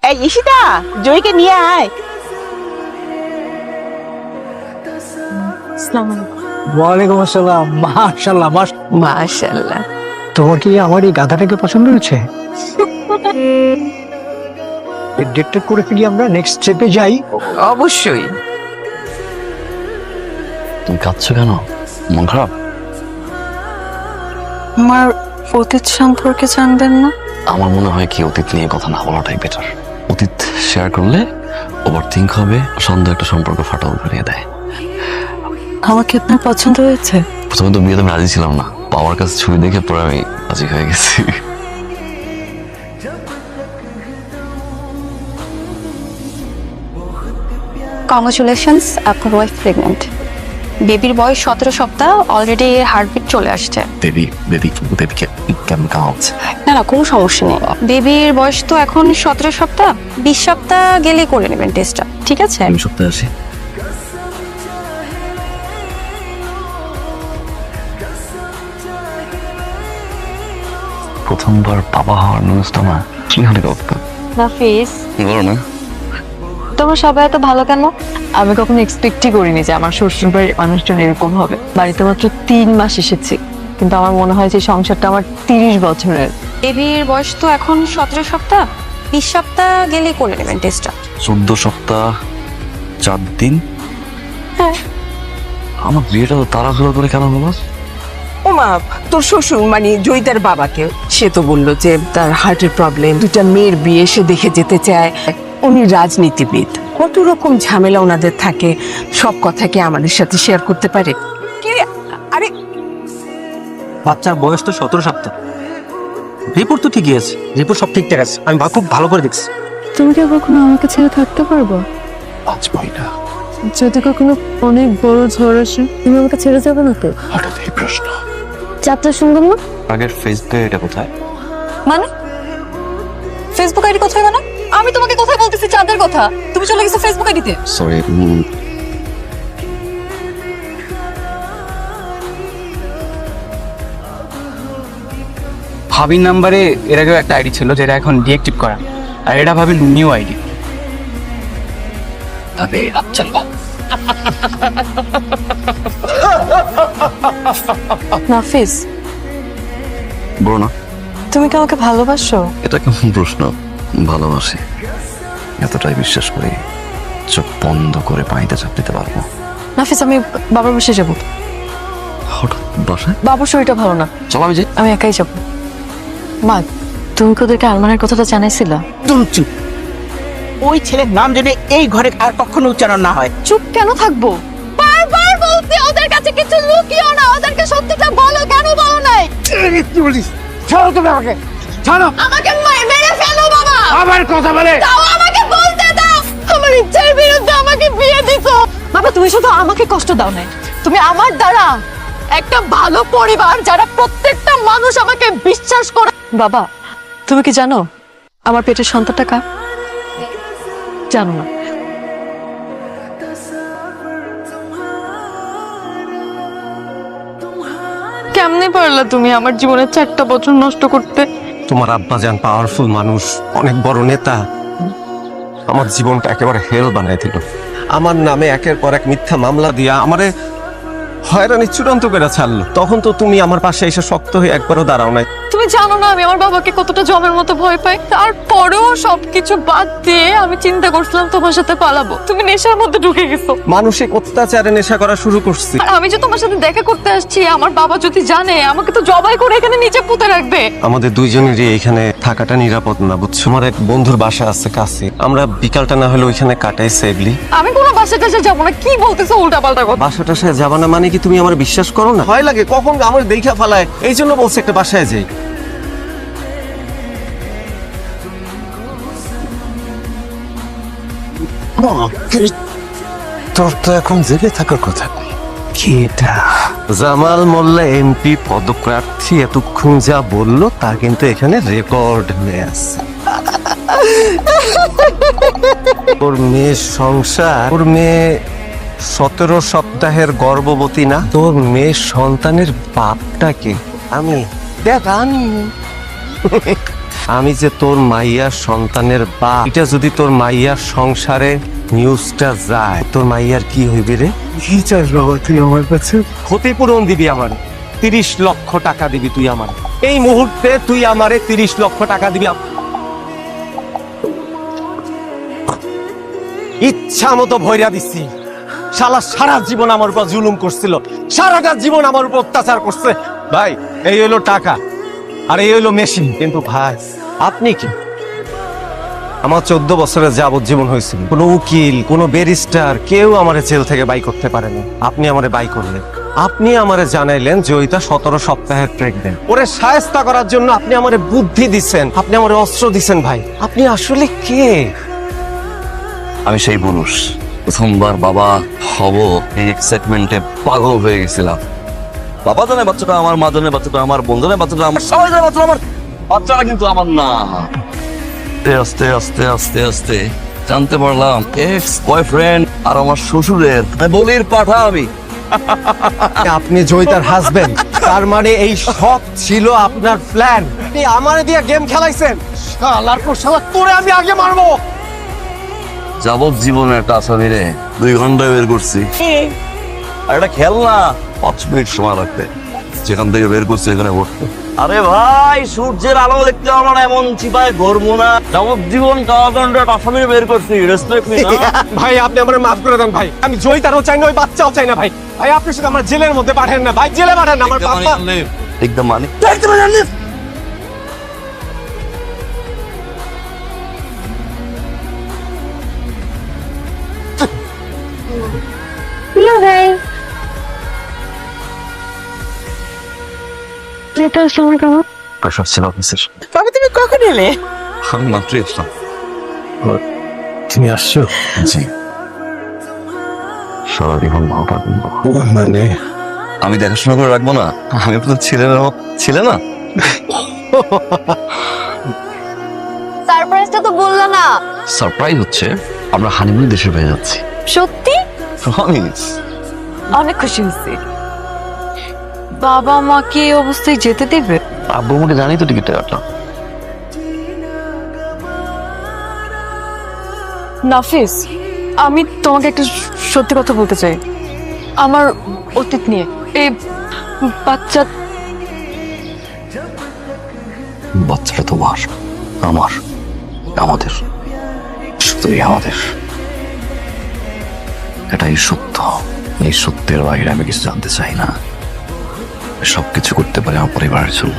এই ঈশিতা, জয়কে নিয়ে আয়। ওয়ালাইকুম আসসালাম। মাশাআল্লাহ মাশাআল্লাহ। তোমার কি আমার এই গাধাটাকে পছন্দ হয়েছে? ডেটটা করে ফেলি, আমরা নেক্সট স্টেপে যাই। অবশ্যই। তুমি কাঁদছো কেন? মন খারাপ? আমার অতীত সম্পর্কে জানবেন না? আমার মনে হয় কি অতীত নিয়ে কথা না বলাটাই বেটার। অতীত শেয়ার করলে ওভার থিঙ্ক হবে, সন্দেহ একটা সম্পর্ক ফাটল ধরিয়ে দেয়। আমাকে আপনার পছন্দ হয়েছে? প্রথমে তো বিয়েতে আমি রাজি ছিলাম না, বাবার কাছে ছবি দেখে পরে আমি রাজি হয়ে গেছি। কংগ্রাচুলেশনস, আপনার ওয়াইফ প্রেগন্যান্ট। বেবির বয়স 17 সপ্তাহ, অলরেডি হার্টবিট চলে আসছে। বেবিকে কেমন কামাচ্ছে? না না, কোনো সমস্যা নেই। বেবির বয়স তো এখন 17 সপ্তাহ, 20 সপ্তাহ গেলেই করে নেবেন টেস্টটা, ঠিক আছে? আমি সপ্তাহে আসি। প্রথমবার বাবা হওয়ার নিউজটা না কি হলে গল্প নাফিস, বলো না। তোমরা সবাই এত ভালো কেন? আমি কখনো এক্সপেক্টই করিনি যে আমার শ্বশুর বাড়ির মানুষজন এরকম হবে। বাড়িতে মাত্র 3 মাস এসেছি, কিন্তু আমার মনে হয় যে সংসারটা আমার 30 বছরের। বেবির বয়স তো এখন 17 সপ্তাহ, 20 সপ্তাহ গেলেই করে নেবেন টেস্টটা। 14 সপ্তাহ 4 দিন। হ্যাঁ। আমার বিয়েটা তো তাড়াহুড়ো করে কেন হলো? ও মা, তোর শ্বশুর মানে জয়িতার বাবাকে সে তো বললো যে তার হার্টের প্রবলেম, দুটা মেয়ের বিয়ে সে দেখে যেতে চায়। উনি রাজনীতিবিদ, কত রকম ঝামেলা ওনাদের থাকে, সব কথা কি আমাদের সাথে শেয়ার করতে পারে? কি রে? আরে বাচ্চার বয়স তো 17 সপ্তাহ। রিপোর্ট তো ঠিকই আছে, রিপোর্ট সব ঠিকঠাক আছে, আমি খুব ভালো করে দেখছি। তুমি কি কখনো আমাকে ছেড়ে থাকতে পারবো? বাঁচবই না। যদি কখনো অনেক বড় ঝড় আসে, তুমি আমাকে ছেড়ে যাবে না তো? হঠাৎ এই প্রশ্ন। চাপটা শুনবেন না আগের ফেসবুকে এটা কোথায়? মানে? ফেসবুক আইডি কোথায় মানে? আমি তোমাকে কোথায় বলতেছি চাঁদের কথা, তুমি চলে গেছো ফেসবুক আইডিতে। সরি। ভাবির নাম্বারে এর আগেও একটা আইডি ছিল যেটা এখন ডিঅ্যাক্টিভ করা, আর এটা ভাবির নিউ আইডি। তবে চলবা। নাফিস, বলো না। তুমি কি আমাকে ভালোবাসো? এটা কেমন প্রশ্ন? ভালোবাসি, এতটাই বিশ্বাস করি চোখ বন্ধ করে পানিতে চাপ দিতে পারবো। নাফিস, আমি বাবার বাসায় যাবো। হঠাৎ বাসায়? বাবার শরীরটা ভালো না, চলো আমি যাই। আমি একাই যাবো। মা, তুমি কি ওদেরকে আলমানের কথাটা জানাইছিলা? তুই চুপ। ওই ছেলের নাম জেনে এই ঘরে আর কখনো উচ্চারণ না হয়। চুপ কেন থাকবো? বারবার বলছি ওদের কাছে কিছু লুকিও না, ওদেরকে সত্যিটা বলো। কেন বলো নাই? কি বলিস? ছাড়ো তুমি আমাকে, ছাড়ো। আমাকে মেরে ফেলো বাবা। আবার কথা বলে। দাও, আমাকে বলতে দাও। আমার ইচ্ছার বিরুদ্ধে আমাকে বিয়ে দিছো। বাবা, তুমি শুধু আমাকে কষ্ট দাও না, তুমি আমার দ্বারা একটা ভালো পরিবার, যারা প্রত্যেকটা মানুষ আমাকে বিশ্বাস করে। বাবা, তুমি কি জানো আমার পেটের সন্তানটা কার? জানো না? কেমনে পারলা তুমি আমার জীবনের 4টা বছর নষ্ট করতে? তোমার আব্বাজান পাওয়ারফুল মানুষ, অনেক বড় নেতা, আমার জীবনটা একেবারে হেল বানাই দিল। আমার নামে একের পর এক মিথ্যা মামলা দিয়া আমারে হয়রানি চূড়ান্ত করে ছাড়লো। তখন তো তুমি আমার পাশে এসে শক্ত হয়ে একবারও দাঁড়াও নাই। তুমি জানো না আমি আমার বাবাকে কতটা জমের মতো ভয় পাই। তারপরেও সবকিছু বাদ দিয়ে আমি চিন্তা করছিলাম তোমার সাথে পালাবো। তুমি নেশার মধ্যে ঢুকে গেছো। মানসিক অত্যাচারে নেশা করা শুরু করছি। আর আমি যে তোমার সাথে দেখা করতে আসছি, আমার বাবা যদি জানে, আমাকে তো জবাই করে এখানে নিচে পুঁতে রাখবে। আমাদের দুইজনেরই এখানে থাকাটা নিরাপদ না, বুঝছো? আমার এক বন্ধুর বাসা আছে কাছে, আমরা বিকালটা না হলে ওইখানে কাটাই সেভলি। আমি কোনো বাসায় টাসা যাবো না। কি বলতেছো উল্টা পাল্টা কথা? বাসাটা সে যাবা না মানে কি তুমি আমার বিশ্বাস করো না? ভয় লাগে কখন আমার দেখা ফেলায়, এই জন্য বলছে একটা বাসায় যাই। তোর তো এখন জেলে থাকার কথা নেই। কি এটা? জামাল মোল্লা এমপি পদপ্রার্থী এতক্ষণ যা বললো তা কিন্তু এখানে রেকর্ড হয়ে আছে। ওর মেয়ের সংসার, ওর মেয়ে 17 সপ্তাহের গর্ভবতী না? তোর মেয়ের সন্তানের বাপটাকে আমি দেখ, আমি আমি যে তোর মাইয়ার সন্তানের বাপ, এটা যদি তোর মাইয়ার সংসারে নিউজটা যায়, তোর মাইয়ার কি হইবে রে? কি চাস বাবা তুই আমার কাছে? ক্ষতিপূরণ দিবি আমার, 30 লক্ষ টাকা দিবি তুই আমার। এই মুহূর্তে তুই আমারে 30 লক্ষ টাকা দিবি। ইচ্ছা মতো ভৈরা দিচ্ছি। শালা সারা জীবন আমার উপর জুলুম করছিল, সারাটা জীবন আমার উপর অত্যাচার করছে। ভাই এই হইলো টাকা আর এই হইলো মেশিন। কিন্তু ভাই আপনি কি? আমার 14 বছরের যাবজ্জীবন হয়েছিল, কোনো উকিল কোনো ব্যারিস্টার কেউ আমারে জেল থেকে বাই করতে পারেনি। আপনি আমারে বাই করলেন, আপনি আমারে জানাইলেন যে ওইটা 17 সপ্তাহের প্রেগনেন্ট। ওরে শায়েস্তা করার জন্য আপনি আমারে বুদ্ধি দিচ্ছেন, আপনি আমারে অস্ত্র দিচ্ছেন। ভাই আপনি আসলে কে? আমি সেই পুরুষ, প্রথমবার বাবা হব এই এক্সাইটমেন্টে পাগল হয়ে গেছিলাম। বাবা জানে বাচ্চাটা আমার, মা জানে বাচ্চাটা আমার, বোন জানে বাচ্চাটা আমার, সবাই জানে বাচ্চাটা আমার, বাচ্চাটা কিন্তু আমার না। আস্তে আস্তে আস্তে আস্তে জানতে পারলাম এক্স বয়ফ্রেন্ড আর আমার শ্বশুরের বলির পাঠা আমি। আপনি জয়িতার হাজবেন্ড, তার মানে এই সব ছিল আপনার প্ল্যান। আপনি আমারে দিয়ে গেম খেলাইছেন। শালার পর শালা তোরে আমি আগে মারবো। যাবজ্জীবনে একটা আসামিরে 2 ঘন্টায় বের করছি। আর এটা খেল না, 5 মিনিট সময় লাগবে। যেখান থেকে বের করছি এখানে বসতে। আরে ভাই সূর্যের আলো দেখতে আমার এমন চিপায় ঘুরবো না। যাবজ্জীবন কারাদণ্ডের আসামি বের করছি, রেসপেক্ট মি না। ভাই আপনি আমারে মাফ করে দেন ভাই, আমি জয়িতারও চাই না, ওই বাচ্চাও চাই না ভাই। ভাই আপনি শুধু আমার জেলের মধ্যে পাঠান না ভাই, জেলে পাঠান না। আমার বাবা একদম মানে প্রেশার ছিল অফিসের। বাবা তুমি কখন এলে? আমি মাত্রই আসলাম। তুমি আসছো? জি, সারা জীবন ভালো থাকবেন। মানে আমি দেখাশোনা করে রাখবো না? আমি আপনার ছেলে না? সারপ্রাইজটা তো বললা না। সারপ্রাইজ হচ্ছে আমরা হানিমুন দেশের বাইরে যাচ্ছি। সত্যি প্রমিস। অনেক খুশি হয়েছি। বাবা মাকে এই অবস্থায় যেতে দেবে? আব্বু আমাকে জানি তো টিকিটটা কাটলাম। নাফিস, আমি তোমাকে একটা সত্যি কথা বলতে চাই আমার অতীত নিয়ে। এই বাচ্চাটা তোমার, আমার, আমাদের, শুধুই আমাদের। এটাই সত্য। এই সত্যের বাইরে আমি কিছু জানতে চাই না। সবকিছু করতে পারি আমার পরিবারের জন্য।